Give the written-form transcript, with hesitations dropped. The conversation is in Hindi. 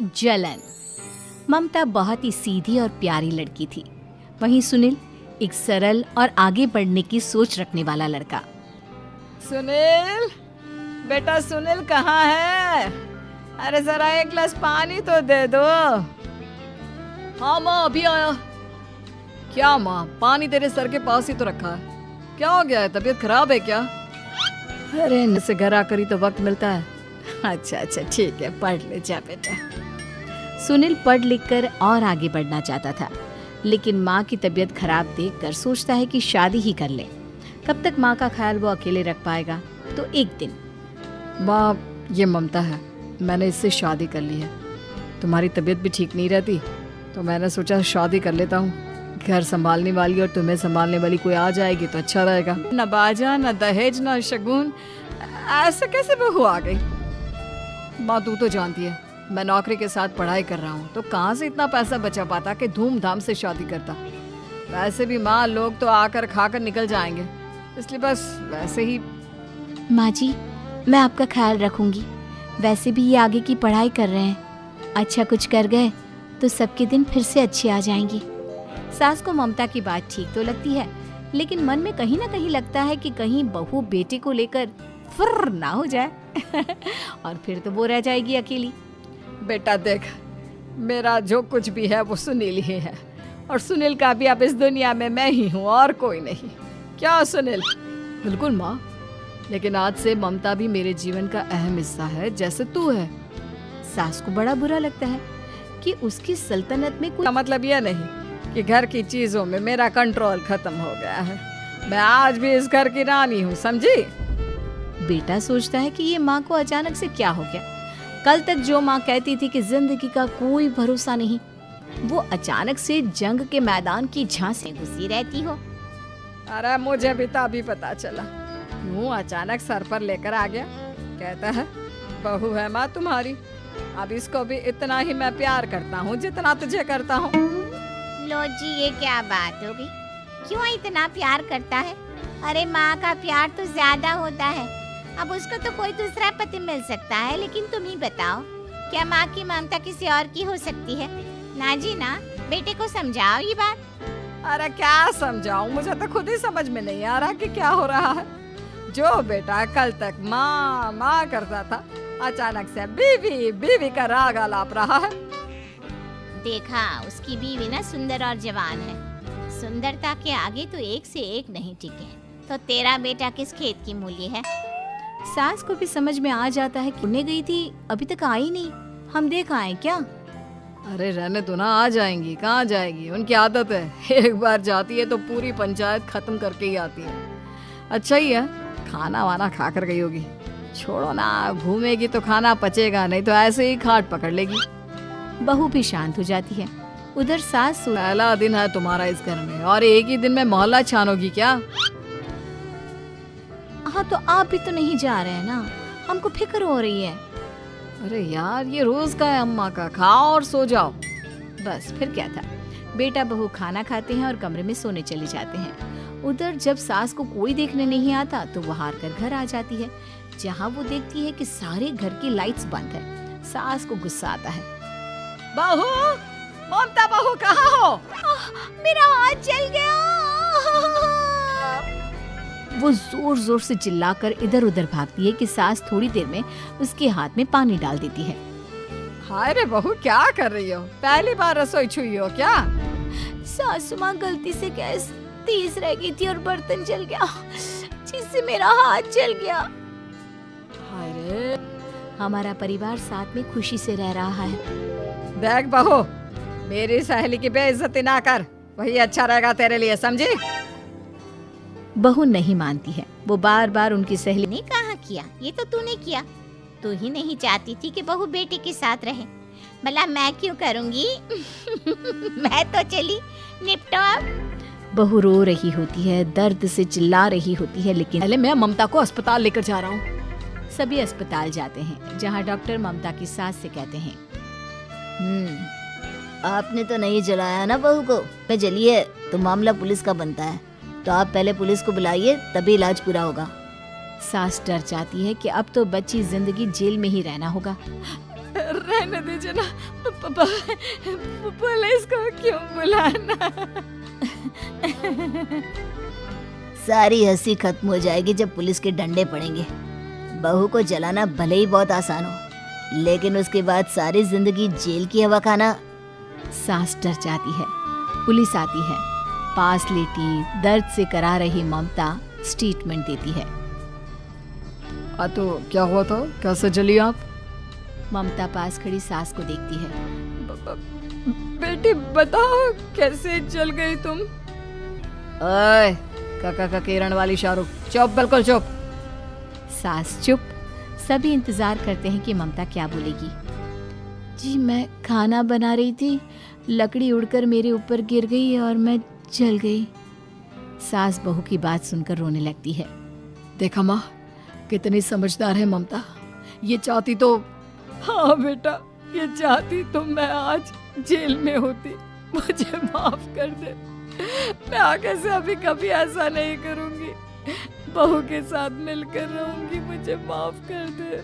जलन। ममता बहुत ही सीधी और प्यारी लड़की थी, वहीं सुनील एक सरल और आगे बढ़ने की सोच रखने वाला लड़का। सुनील, बेटा सुनील कहाँ है? अरे जरा एक गिलास पानी तो दे दो। हाँ माँ, अभी आया। क्या माँ, पानी तेरे सर के पास ही तो रखा है, क्या हो गया है? तबीयत खराब है क्या? अरे इनसे घर आकर ही तो वक्त मिलता है। अच्छा ठीक है, पढ़ ले जा बेटा। सुनील पढ़ लिख कर और आगे बढ़ना चाहता था, लेकिन माँ की तबीयत खराब देखकर सोचता है कि शादी ही कर ले। कब तक माँ का ख्याल वो अकेले रख पाएगा? तो एक दिन, माँ ये ममता है, मैंने इससे शादी कर ली है। तुम्हारी तबीयत भी ठीक नहीं रहती तो मैंने सोचा शादी कर लेता हूँ। घर संभालने वाली और तुम्हें संभालने वाली कोई आ जाएगी तो अच्छा रहेगा। न बाजा न दहेज न शगुन, ऐसे कैसे बहू आ गई? माँ तू तो जानती है मैं नौकरी के साथ पढ़ाई कर रहा हूँ, तो कहाँ से इतना पैसा बचा पाता कि धूमधाम से शादी करता। वैसे भी माँ लोग तो आकर खाकर निकल जाएंगे, इसलिए बस वैसे ही। माँ जी मैं आपका ख्याल रखूंगी, वैसे भी ये आगे की पढ़ाई कर रहे हैं, अच्छा कुछ कर गए तो सबके दिन फिर से अच्छे आ जाएंगे। सास को ममता की बात ठीक तो लगती है, लेकिन मन में कहीं ना कहीं लगता है कि कहीं बहू बेटे को लेकर फुर्र ना हो जाए और फिर तो वो रह जाएगी अकेली। बेटा देख, मेरा जो कुछ भी है वो सुनील ही है, और सुनील का भी अब इस दुनिया में मैं ही हूँ और कोई नहीं। क्या सुनील? बिल्कुल माँ, लेकिन आज से ममता भी मेरे जीवन का अहम हिस्सा है, जैसे तू है। सास को बड़ा बुरा लगता है कि उसकी सल्तनत में कुछ मतलब यह नहीं कि घर की चीजों में मेरा कंट्रोल खत्म हो गया है। मैं आज भी इस घर की रानी हूँ, समझी? बेटा सोचता है कि ये माँ को अचानक से क्या हो गया। कल तक जो माँ कहती थी कि जिंदगी का कोई भरोसा नहीं, वो अचानक से जंग के मैदान की झांसे घुसी रहती हो। अरे मुझे भी तभी पता चला, यूं अचानक सर पर लेकर आ गया। कहता है बहू है माँ तुम्हारी, अब इसको भी इतना ही मैं प्यार करता हूँ जितना तुझे करता हूँ। लो जी, ये क्या बात होगी? क्यों इतना प्यार करता है? अरे माँ का प्यार तो ज्यादा होता है। अब उसको तो कोई दूसरा पति मिल सकता है, लेकिन तुम ही बताओ, क्या माँ की ममता किसी और की हो सकती है? ना जी ना, बेटे को समझाओ ये बात। अरे क्या समझाऊं, मुझे तो खुद ही समझ में नहीं आ रहा कि क्या हो रहा है। जो बेटा कल तक माँ माँ करता था, अचानक से बीवी बीवी का राग आलाप रहा है। देखा, उसकी बीवी ना सुंदर और जवान है, सुंदरता के आगे तो एक से एक नहीं टिके। तो तेरा बेटा किस खेत की मूली है? सास को भी समझ में आ जाता है कि उन्हें गई थी, अभी तक आई नहीं, हम देख आए क्या? अरे रहने दो ना, आ जाएंगी। कहाँ जाएगी, उनकी आदत है, एक बार जाती है तो पूरी पंचायत खत्म करके ही आती है। अच्छा ही है, खाना वाना खा कर गई होगी। छोड़ो ना, घूमेगी तो खाना पचेगा, नहीं तो ऐसे ही खाट पकड़ लेगी। बहू भी शांत हो जाती है। उधर सास पहला दिन है तुम्हारा इस घर में और एक ही दिन में मोहल्ला छानोगी क्या? हाँ तो आप भी तो नहीं जा रहे हैं ना, हमको फिक्र हो रही है। अरे यार, ये रोज का है अम्मा का, खाओ और सो जाओ। बस फिर क्या था, बेटा बहू खाना खाते हैं और कमरे में सोने चले जाते हैं। उधर जब सास को कोई देखने नहीं आता तो वो हार कर घर आ जाती है, जहाँ वो देखती है कि सारे घर की लाइट्स बंद है। सास को गुस्सा आता है। बहू, ममता बहू कहाँ हो? मेरा हाथ जल गया। वो जोर जोर से चिल्लाकर इधर उधर भागती है कि सास थोड़ी देर में उसके हाथ में पानी डाल देती है। हाय रे बहू, क्या कर रही हो? पहली बार रसोई छुई हो क्या? सासू माँ गलती से गैस तेज रह गई थी और बर्तन जल गया, जिससे मेरा हाथ जल गया। हाय रे, हमारा परिवार साथ में खुशी से रह रहा है। देख बहू, मेरी सहेली की बेइज्जती ना कर, वही अच्छा रहेगा तेरे लिए, समझी? बहू नहीं मानती है, वो बार बार उनकी सहेली ने कहा किया, ये तो तूने किया। तू ही नहीं चाहती थी कि बहू बेटे के साथ रहे, भला मैं क्यों करूंगी? मैं तो चली, निपटो अब। बहू रो रही होती है, दर्द से चिल्ला रही होती है, लेकिन पहले मैं ममता को अस्पताल लेकर जा रहा हूँ। सभी अस्पताल जाते हैं, जहाँ डॉक्टर ममता की सास से कहते हैं, आपने तो नहीं जलाया ना बहू को? पे जलिए तो मामला पुलिस का बनता है, तो आप पहले पुलिस को बुलाइए, तभी इलाज पूरा होगा। सास डर जाती है कि अब तो बच्ची जिंदगी जेल में ही रहना होगा। रहने दीजिए ना, पुलिस को क्यों बुलाना? सारी हंसी खत्म हो जाएगी जब पुलिस के डंडे पड़ेंगे। बहू को जलाना भले ही बहुत आसान हो, लेकिन उसके बाद सारी जिंदगी जेल की हवा खाना। सास डर जाती है। पुलिस आती है। पास लेटी दर्द से करा रही ममता स्टेटमेंट देती है। तो क्या हुआ था, कैसे जली आप? ममता पास खड़ी सास को देखती है। बेटी बताओ, कैसे जल गई तुम? ओए, काका का किरण वाली शाहरुख, चुप, बिल्कुल चुप। सास चुप। सभी इंतजार करते हैं कि ममता क्या बोलेगी। जी मैं खाना बना रही थी, लकड़ी उड़कर मेरे ऊपर गिर गई और मैं जल गई। सास बहू की बात सुनकर रोने लगती है। देखा माँ, कितनी समझदार है ममता। ये चाहती तो, हाँ बेटा, ये चाहती तो मैं आज जेल में होती। मुझे माफ कर दे, मैं आगे से अभी कभी ऐसा नहीं करूंगी। बहू के साथ मिलकर रहूंगी, मुझे माफ कर दे।